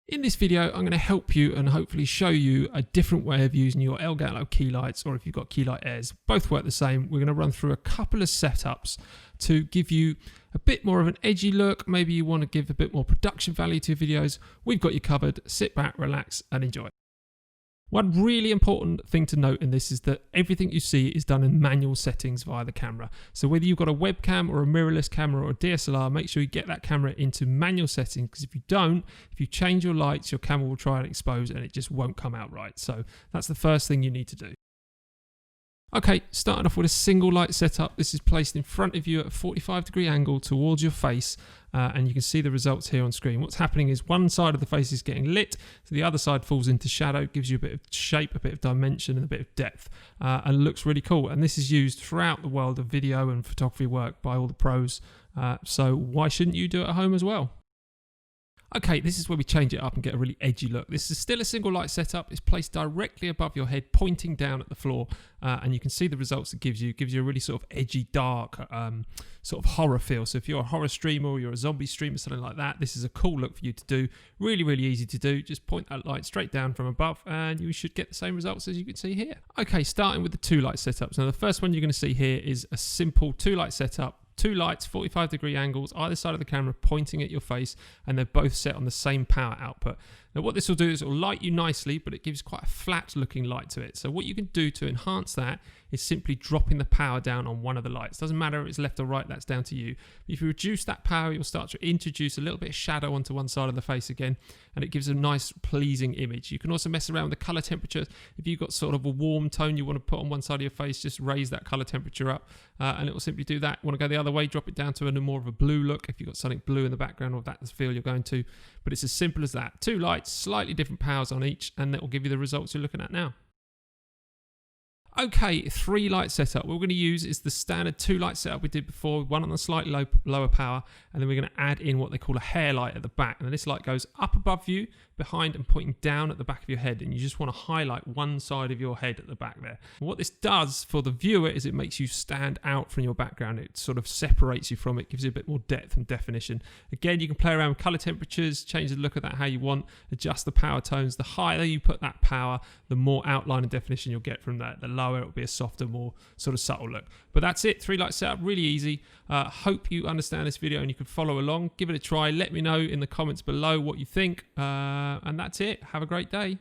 In this video, I'm going to help you and hopefully show you a different way of using your Elgato Key Lights, or if you've got Key Light Airs, both work the same. We're going to run through a couple of setups to give you a bit more of an edgy look. Maybe you want to give a bit more production value to your videos. We've got you covered. Sit back, relax and enjoy. One really important thing to note in this is that everything you see is done in manual settings via the camera. So whether you've got a webcam or a mirrorless camera or a DSLR, make sure you get that camera into manual settings, because if you don't, if you change your lights, your camera will try and expose and it just won't come out right. So that's the first thing you need to do. Okay, starting off with a single light setup. This is placed in front of you at a 45-degree angle towards your face, and you can see the results here on screen. What's happening is one side of the face is getting lit, so the other side falls into shadow, gives you a bit of shape, a bit of dimension and a bit of depth, and looks really cool. And this is used throughout the world of video and photography work by all the pros, so why shouldn't you do it at home as well? Okay, this is where we change it up and get a really edgy look. This is still a single light setup. It's placed directly above your head, pointing down at the floor, and you can see the results it gives you. It gives you a really sort of edgy, dark, sort of horror feel. So if you're a horror streamer or you're a zombie streamer, something like that, this is a cool look for you to do. Really, really easy to do. Just point that light straight down from above and you should get the same results as you can see here. Okay, starting with the two light setups. Now the first one you're going to see here is a simple two light setup. Two lights, 45-degree angles, either side of the camera pointing at your face, and they're both set on the same power output. Now what this will do is it will light you nicely, but it gives quite a flat looking light to it. So what you can do to enhance that is simply dropping the power down on one of the lights. Doesn't matter if it's left or right, that's down to you. If you reduce that power, you'll start to introduce a little bit of shadow onto one side of the face again, and it gives a nice pleasing image. You can also mess around with the color temperature. If you've got sort of a warm tone you want to put on one side of your face, just raise that color temperature up, and it will simply do that. Want to go the other way, drop it down to a more of a blue look if you've got something blue in the background, or if that's the feel you're going to. But it's as simple as that. Two lights, slightly different powers on each, and that will give you the results you're looking at now. Okay, three light setup. What we're going to use is the standard two light setup we did before, one on the slightly lower power, and then we're going to add in what they call a hair light at the back. And this light goes up above you, behind, and pointing down at the back of your head, and you just want to highlight one side of your head at the back there. And what this does for the viewer is it makes you stand out from your background. It sort of separates you from it, gives you a bit more depth and definition. Again, you can play around with color temperatures, change the look of that how you want, adjust the power tones. The higher you put that power, the more outline and definition you'll get from that. The lower, it'll be a softer, more sort of subtle look. But that's it, three light setup, really easy. Hope you understand this video and you can follow along. Give it a try. Let me know in the comments below what you think. And that's it. Have a great day.